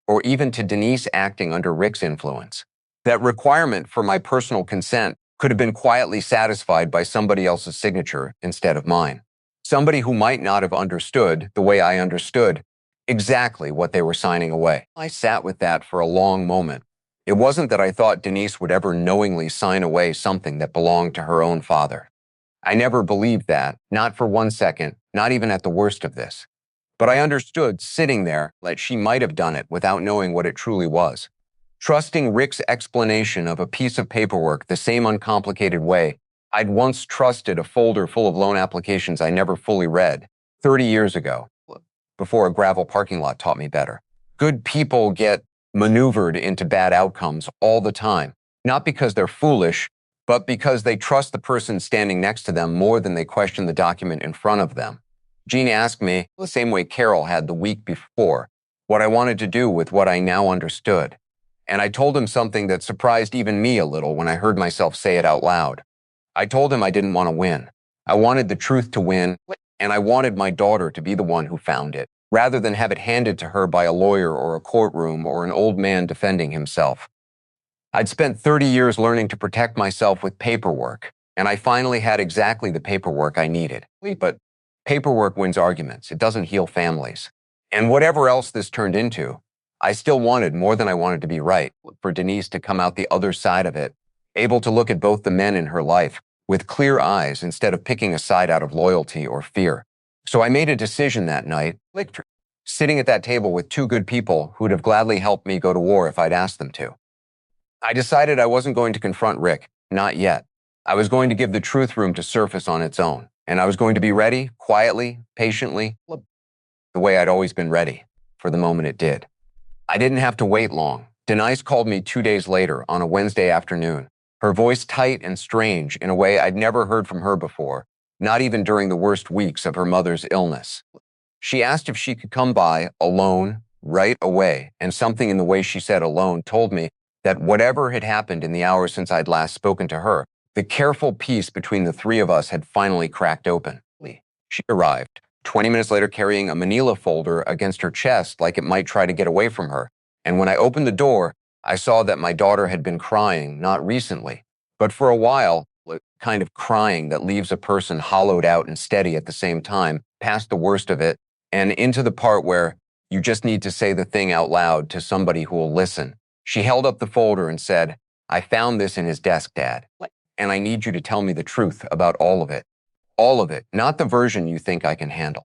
or even to Denise acting under Rick's influence, that requirement for my personal consent could have been quietly satisfied by somebody else's signature instead of mine. Somebody who might not have understood the way I understood exactly what they were signing away. I sat with that for a long moment. It wasn't that I thought Denise would ever knowingly sign away something that belonged to her own father. I never believed that, not for 1 second, not even at the worst of this. But I understood, sitting there, that she might have done it without knowing what it truly was. Trusting Rick's explanation of a piece of paperwork the same uncomplicated way I'd once trusted a folder full of loan applications I never fully read 30 years ago, before a gravel parking lot taught me better. Good people get maneuvered into bad outcomes all the time, not because they're foolish, but because they trust the person standing next to them more than they question the document in front of them. Jean asked me, the same way Carol had the week before, what I wanted to do with what I now understood. And I told him something that surprised even me a little when I heard myself say it out loud. I told him I didn't want to win. I wanted the truth to win, and I wanted my daughter to be the one who found it, rather than have it handed to her by a lawyer or a courtroom or an old man defending himself. I'd spent 30 years learning to protect myself with paperwork, and I finally had exactly the paperwork I needed. But paperwork wins arguments. It doesn't heal families. And whatever else this turned into, I still wanted more than I wanted to be right for Denise to come out the other side of it, able to look at both the men in her life with clear eyes instead of picking a side out of loyalty or fear. So I made a decision that night, sitting at that table with two good people who'd have gladly helped me go to war if I'd asked them to. I decided I wasn't going to confront Rick, not yet. I was going to give the truth room to surface on its own, and I was going to be ready, quietly, patiently, the way I'd always been ready, for the moment it did. I didn't have to wait long. Denise called me 2 days later on a Wednesday afternoon, her voice tight and strange in a way I'd never heard from her before, not even during the worst weeks of her mother's illness. She asked if she could come by alone right away, and something in the way she said alone told me that whatever had happened in the hours since I'd last spoken to her, the careful peace between the three of us had finally cracked open. She arrived, 20 minutes later carrying a manila folder against her chest like it might try to get away from her, and when I opened the door, I saw that my daughter had been crying, not recently, but for a while, kind of crying that leaves a person hollowed out and steady at the same time, past the worst of it, and into the part where you just need to say the thing out loud to somebody who will listen. She held up the folder and said, "I found this in his desk, Dad, and I need you to tell me the truth about all of it. All of it, not the version you think I can handle."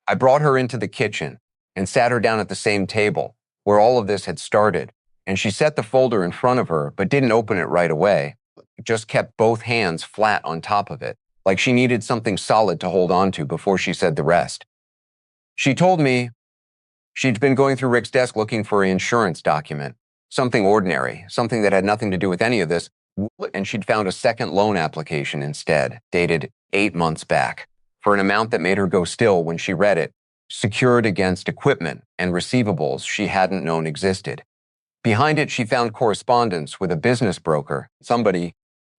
I brought her into the kitchen and sat her down at the same table where all of this had started, and she set the folder in front of her but didn't open it right away, just kept both hands flat on top of it, like she needed something solid to hold on to before she said the rest. She told me she'd been going through Rick's desk looking for an insurance document, something ordinary, something that had nothing to do with any of this, and she'd found a second loan application instead, dated 8 months back, for an amount that made her go still when she read it, secured against equipment and receivables she hadn't known existed. Behind it, she found correspondence with a business broker, somebody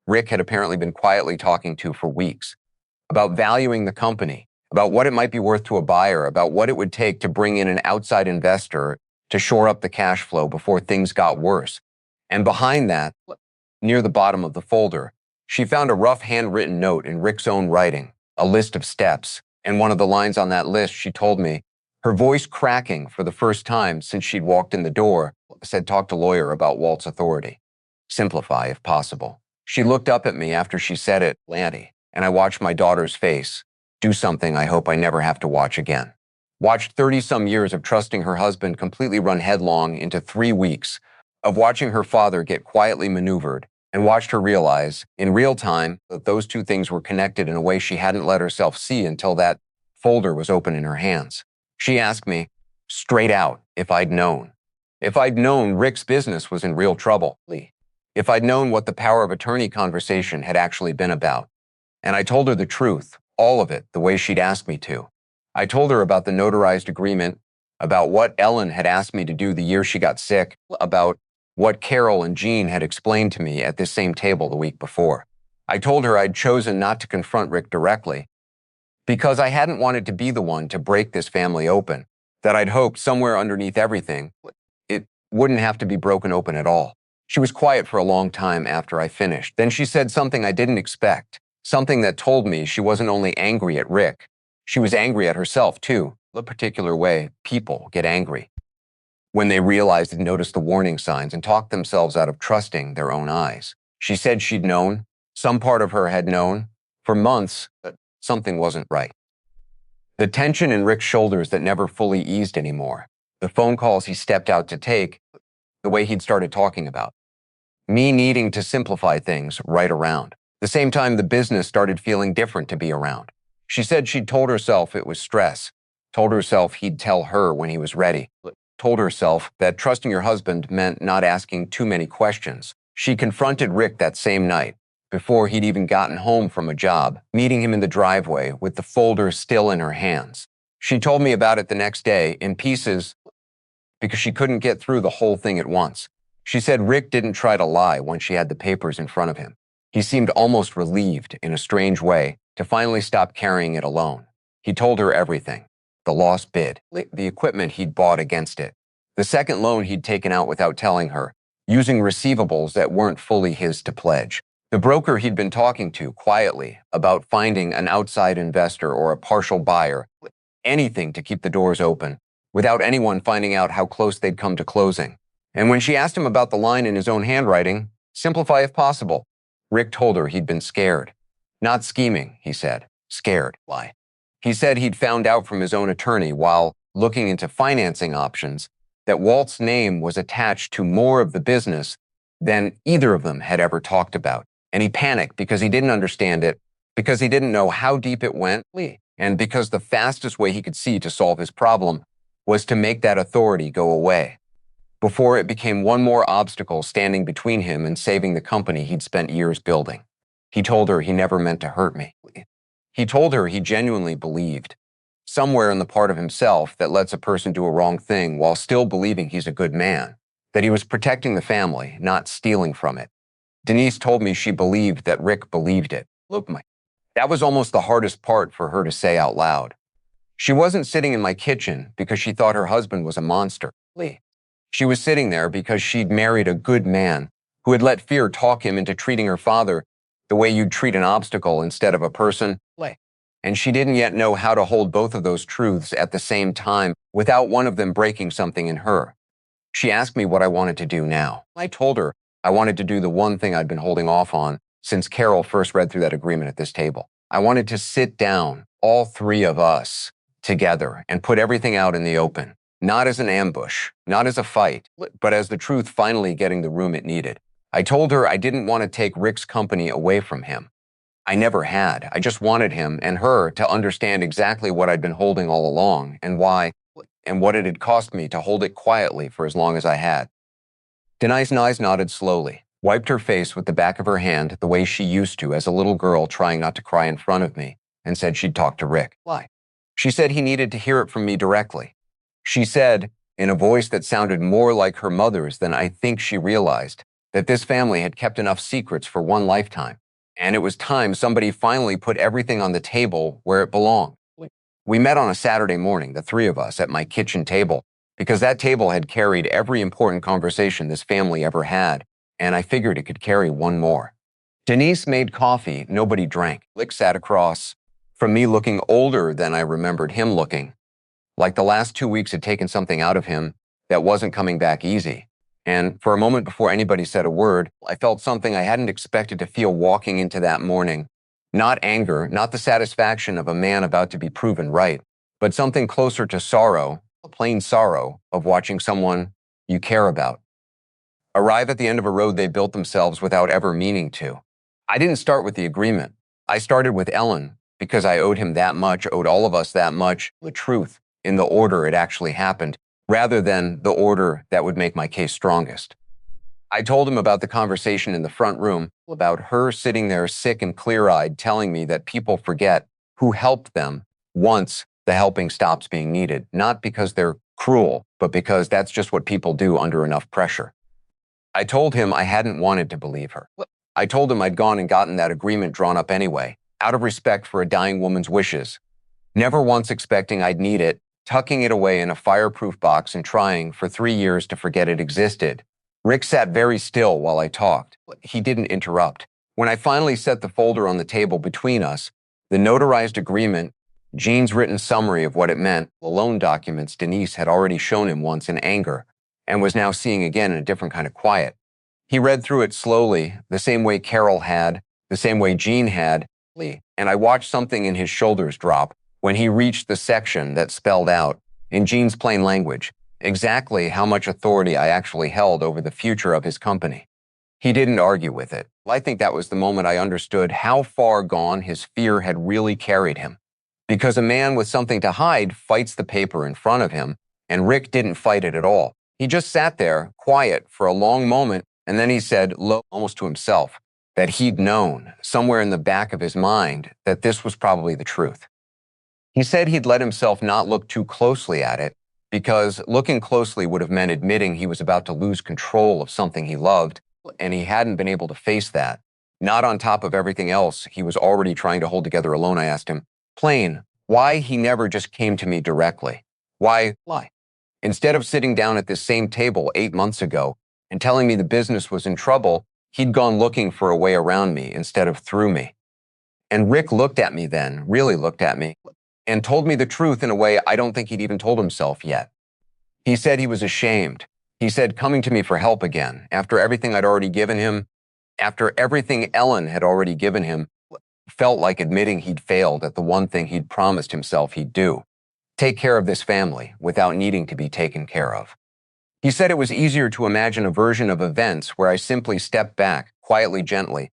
Rick had apparently been quietly talking to for weeks, about valuing the company, about what it might be worth to a buyer, about what it would take to bring in an outside investor to shore up the cash flow before things got worse. And behind that, near the bottom of the folder, she found a rough handwritten note in Rick's own writing, a list of steps, and one of the lines on that list, she told me, her voice cracking for the first time since she'd walked in the door, said talk to lawyer about Walt's authority. Simplify if possible. She looked up at me after she said it, Lanty, and I watched my daughter's face. Do something I hope I never have to watch again. Watched 30-some years of trusting her husband completely run headlong into 3 weeks, of watching her father get quietly maneuvered, and watched her realize, in real time, that those two things were connected in a way she hadn't let herself see until that folder was open in her hands. She asked me, straight out, if I'd known. If I'd known Rick's business was in real trouble, if I'd known what the power of attorney conversation had actually been about. And I told her the truth, all of it, the way she'd asked me to. I told her about the notarized agreement, about what Ellen had asked me to do the year she got sick, about what Carol and Jean had explained to me at this same table the week before. I told her I'd chosen not to confront Rick directly because I hadn't wanted to be the one to break this family open, that I'd hoped somewhere underneath everything, it wouldn't have to be broken open at all. She was quiet for a long time after I finished. Then she said something I didn't expect, something that told me she wasn't only angry at Rick, she was angry at herself too, the particular way people get angry when they realized and noticed the warning signs and talked themselves out of trusting their own eyes. She said she'd known, some part of her had known, for months, that something wasn't right. The tension in Rick's shoulders that never fully eased anymore, the phone calls he stepped out to take, the way he'd started talking about. Me needing to simplify things right around. The same time, the business started feeling different to be around. She said she'd told herself it was stress, told herself he'd tell her when he was ready, told herself that trusting your husband meant not asking too many questions. She confronted Rick that same night, before he'd even gotten home from a job, meeting him in the driveway with the folder still in her hands. She told me about it the next day in pieces because she couldn't get through the whole thing at once. She said Rick didn't try to lie when she had the papers in front of him. He seemed almost relieved in a strange way to finally stop carrying it alone. He told her everything: the lost bid, the equipment he'd bought against it, the second loan he'd taken out without telling her, using receivables that weren't fully his to pledge, the broker he'd been talking to quietly about finding an outside investor or a partial buyer, anything to keep the doors open, without anyone finding out how close they'd come to closing. And when she asked him about the line in his own handwriting, simplify if possible, Rick told her he'd been scared. Not scheming, he said. Scared. Why? He said he'd found out from his own attorney while looking into financing options that Walt's name was attached to more of the business than either of them had ever talked about. And he panicked because he didn't understand it, because he didn't know how deep it went, and because the fastest way he could see to solve his problem was to make that authority go away, before it became one more obstacle standing between him and saving the company he'd spent years building. He told her he never meant to hurt me. He told her he genuinely believed, somewhere in the part of himself that lets a person do a wrong thing while still believing he's a good man, that he was protecting the family, not stealing from it. Denise told me she believed that Rick believed it. Look, that was almost the hardest part for her to say out loud. She wasn't sitting in my kitchen because she thought her husband was a monster. She was sitting there because she'd married a good man who had let fear talk him into treating her father the way you'd treat an obstacle instead of a person. And she didn't yet know how to hold both of those truths at the same time without one of them breaking something in her. She asked me what I wanted to do now. I told her I wanted to do the one thing I'd been holding off on since Carol first read through that agreement at this table. I wanted to sit down, all three of us, together and put everything out in the open, not as an ambush, not as a fight, but as the truth finally getting the room it needed. I told her I didn't want to take Rick's company away from him. I never had. I just wanted him and her to understand exactly what I'd been holding all along and why, and what it had cost me to hold it quietly for as long as I had. Denise nodded slowly, wiped her face with the back of her hand the way she used to as a little girl trying not to cry in front of me, and said she'd talk to Rick. Why? She said he needed to hear it from me directly. She said, in a voice that sounded more like her mother's than I think she realized, that this family had kept enough secrets for one lifetime, and it was time somebody finally put everything on the table where it belonged. We met on a Saturday morning, the three of us, at my kitchen table, because that table had carried every important conversation this family ever had, and I figured it could carry one more. Denise made coffee nobody drank. Rick sat across from me looking older than I remembered him looking, like the last 2 weeks had taken something out of him that wasn't coming back easy. And for a moment before anybody said a word, I felt something I hadn't expected to feel walking into that morning. Not anger, not the satisfaction of a man about to be proven right, but something closer to sorrow, a plain sorrow of watching someone you care about arrive at the end of a road they built themselves without ever meaning to. I didn't start with the agreement. I started with Ellen because I owed him that much, owed all of us that much, the truth in the order it actually happened, rather than the order that would make my case strongest. I told him about the conversation in the front room, about her sitting there sick and clear-eyed telling me that people forget who helped them once the helping stops being needed, not because they're cruel, but because that's just what people do under enough pressure. I told him I hadn't wanted to believe her. I told him I'd gone and gotten that agreement drawn up anyway, out of respect for a dying woman's wishes, never once expecting I'd need it, tucking it away in a fireproof box and trying for 3 years to forget it existed. Rick sat very still while I talked. He didn't interrupt. When I finally set the folder on the table between us, the notarized agreement, Jean's written summary of what it meant, the loan documents Denise had already shown him once in anger and was now seeing again in a different kind of quiet. He read through it slowly, the same way Carol had, the same way Jean had, and I watched something in his shoulders drop when he reached the section that spelled out, in Jean's plain language, exactly how much authority I actually held over the future of his company. He didn't argue with it. I think that was the moment I understood how far gone his fear had really carried him. Because a man with something to hide fights the paper in front of him, and Rick didn't fight it at all. He just sat there, quiet, for a long moment, and then he said, low, almost to himself, that he'd known, somewhere in the back of his mind, that this was probably the truth. He said he'd let himself not look too closely at it, because looking closely would have meant admitting he was about to lose control of something he loved, and he hadn't been able to face that. Not on top of everything else he was already trying to hold together alone, I asked him, plain, why he never just came to me directly. Why lie? Instead of sitting down at this same table 8 months ago and telling me the business was in trouble, he'd gone looking for a way around me instead of through me. And Rick looked at me then, really looked at me, and told me the truth in a way I don't think he'd even told himself yet. He said he was ashamed. He said coming to me for help again, after everything I'd already given him, after everything Ellen had already given him, felt like admitting he'd failed at the one thing he'd promised himself he'd do, take care of this family without needing to be taken care of. He said it was easier to imagine a version of events where I simply stepped back, quietly, gently,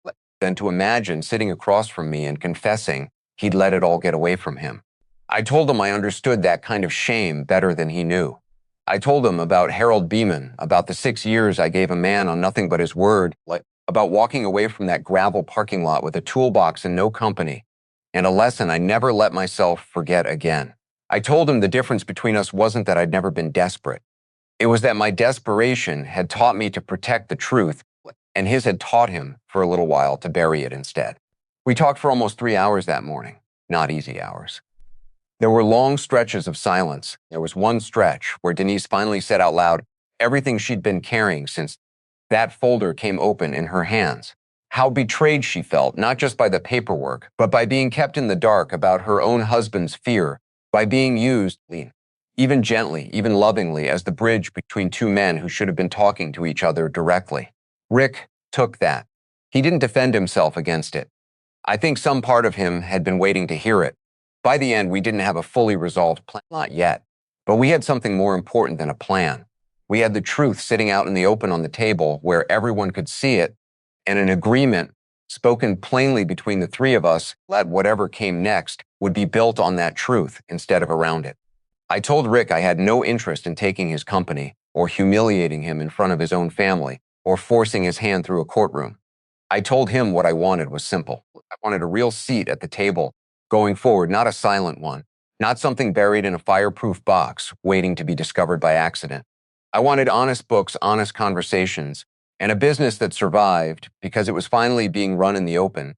than to imagine sitting across from me and confessing he'd let it all get away from him. I told him I understood that kind of shame better than he knew. I told him about Harold Beeman, about the 6 years I gave a man on nothing but his word, about walking away from that gravel parking lot with a toolbox and no company, and a lesson I never let myself forget again. I told him the difference between us wasn't that I'd never been desperate. It was that my desperation had taught me to protect the truth, and his had taught him, for a little while, to bury it instead. We talked for almost 3 hours that morning. Not easy hours. There were long stretches of silence. There was one stretch where Denise finally said out loud everything she'd been carrying since that folder came open in her hands. How betrayed she felt, not just by the paperwork, but by being kept in the dark about her own husband's fear, by being used, even gently, even lovingly, as the bridge between two men who should have been talking to each other directly. Rick took that. He didn't defend himself against it. I think some part of him had been waiting to hear it. By the end, we didn't have a fully resolved plan, not yet, but we had something more important than a plan. We had the truth sitting out in the open on the table where everyone could see it, and an agreement spoken plainly between the three of us that whatever came next would be built on that truth instead of around it. I told Rick I had no interest in taking his company or humiliating him in front of his own family or forcing his hand through a courtroom. I told him what I wanted was simple. I wanted a real seat at the table going forward, not a silent one, not something buried in a fireproof box waiting to be discovered by accident. I wanted honest books, honest conversations, and a business that survived because it was finally being run in the open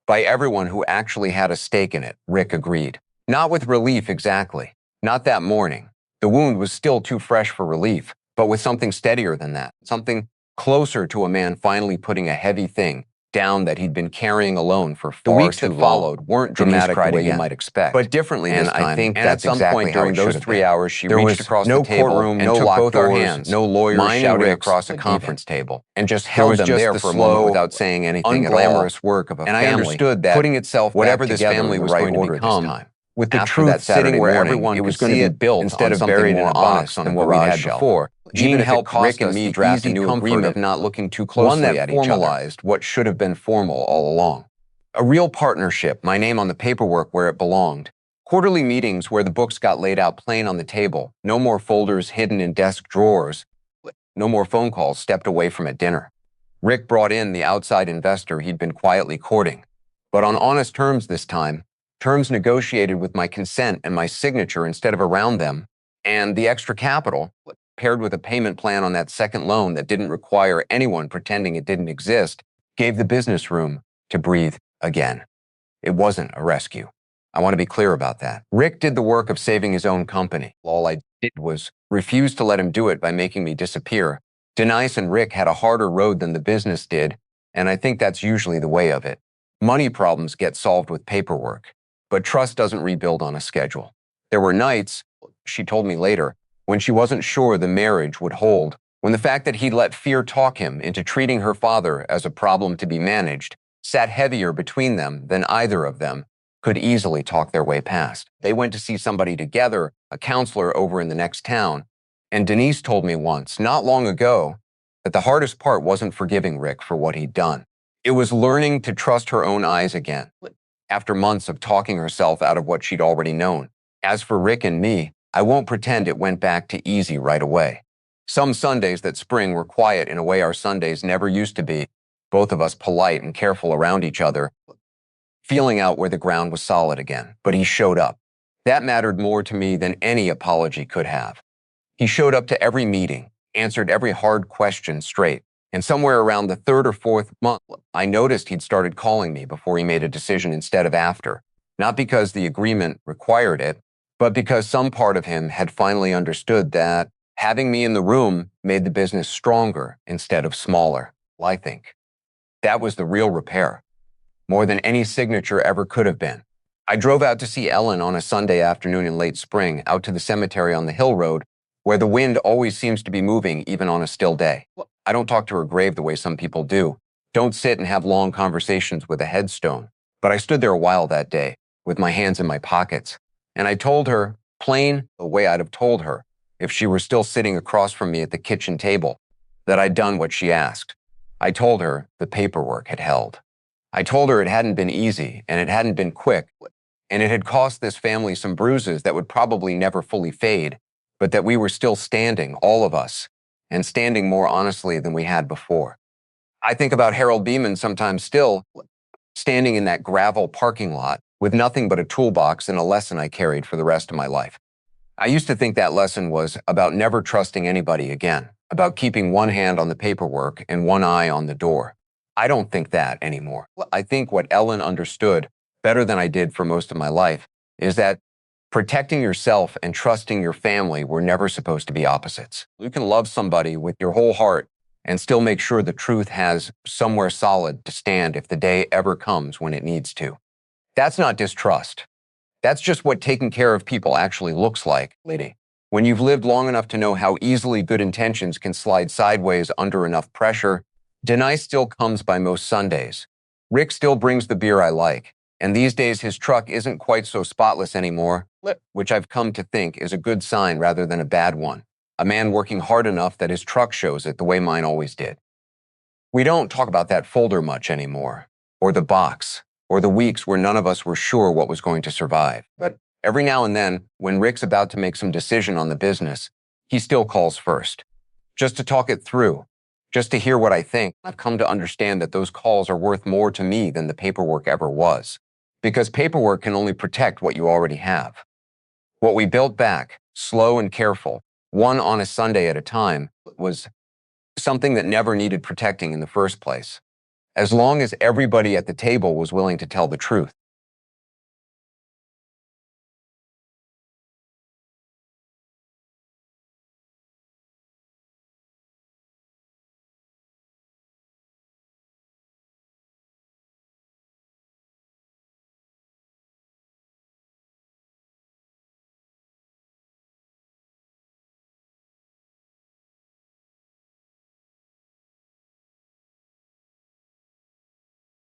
by everyone who actually had a stake in it, Rick agreed. Not with relief exactly. Not that morning. The wound was still too fresh for relief, but with something steadier than that, something closer to a man finally putting a heavy thing down that he'd been carrying alone for far too long. The weeks that followed weren't dramatic the way you might expect, but differently this time. I think that's at some point during those 3 hours, she reached across the table courtroom, and took both our hands, no lawyers shouting across a conference table, and just held them there for a moment without saying anything at all. Unglamorous work of a family, and I understood that putting itself whatever this family was going to become, with the truth sitting where everyone could see it built instead of buried in a box than what we had before. Jean helped Rick and me draft a new agreement of not looking too closely at each other. One that formalized what should have been formal all along. A real partnership, my name on the paperwork where it belonged. Quarterly meetings where the books got laid out plain on the table. No more folders hidden in desk drawers. No more phone calls stepped away from at dinner. Rick brought in the outside investor he'd been quietly courting, but on honest terms this time. Terms negotiated with my consent and my signature instead of around them, and the extra capital, paired with a payment plan on that second loan that didn't require anyone pretending it didn't exist, gave the business room to breathe again. It wasn't a rescue. I want to be clear about that. Rick did the work of saving his own company. All I did was refuse to let him do it by making me disappear. Denise and Rick had a harder road than the business did, and I think that's usually the way of it. Money problems get solved with paperwork. But trust doesn't rebuild on a schedule. There were nights, she told me later, when she wasn't sure the marriage would hold, when the fact that he'd let fear talk him into treating her father as a problem to be managed sat heavier between them than either of them could easily talk their way past. They went to see somebody together, a counselor over in the next town, and Denise told me once, not long ago, that the hardest part wasn't forgiving Rick for what he'd done. It was learning to trust her own eyes again. After months of talking herself out of what she'd already known. As for Rick and me, I won't pretend it went back to easy right away. Some Sundays that spring were quiet in a way our Sundays never used to be, both of us polite and careful around each other, feeling out where the ground was solid again. But he showed up. That mattered more to me than any apology could have. He showed up to every meeting, answered every hard question straight. And somewhere around the third or fourth month, I noticed he'd started calling me before he made a decision instead of after. Not because the agreement required it, but because some part of him had finally understood that having me in the room made the business stronger instead of smaller, I think. That was the real repair, more than any signature ever could have been. I drove out to see Ellen on a Sunday afternoon in late spring, out to the cemetery on the Hill Road, where the wind always seems to be moving even on a still day. I don't talk to her grave the way some people do. Don't sit and have long conversations with a headstone. But I stood there a while that day, with my hands in my pockets, and I told her, plain the way I'd have told her if she were still sitting across from me at the kitchen table, that I'd done what she asked. I told her the paperwork had held. I told her it hadn't been easy, and it hadn't been quick, and it had cost this family some bruises that would probably never fully fade, but that we were still standing, all of us, and standing more honestly than we had before. I think about Harold Beeman sometimes still, standing in that gravel parking lot with nothing but a toolbox and a lesson I carried for the rest of my life. I used to think that lesson was about never trusting anybody again, about keeping one hand on the paperwork and one eye on the door. I don't think that anymore. I think what Ellen understood better than I did for most of my life is that protecting yourself and trusting your family were never supposed to be opposites. You can love somebody with your whole heart and still make sure the truth has somewhere solid to stand if the day ever comes when it needs to. That's not distrust. That's just what taking care of people actually looks like, lady. When you've lived long enough to know how easily good intentions can slide sideways under enough pressure, Denai still comes by most Sundays. Rick still brings the beer I like. And these days, his truck isn't quite so spotless anymore, which I've come to think is a good sign rather than a bad one. A man working hard enough that his truck shows it the way mine always did. We don't talk about that folder much anymore, or the box, or the weeks where none of us were sure what was going to survive. But every now and then, when Rick's about to make some decision on the business, he still calls first, just to talk it through, just to hear what I think. I've come to understand that those calls are worth more to me than the paperwork ever was. Because paperwork can only protect what you already have. What we built back, slow and careful, one on a Sunday at a time, was something that never needed protecting in the first place. As long as everybody at the table was willing to tell the truth.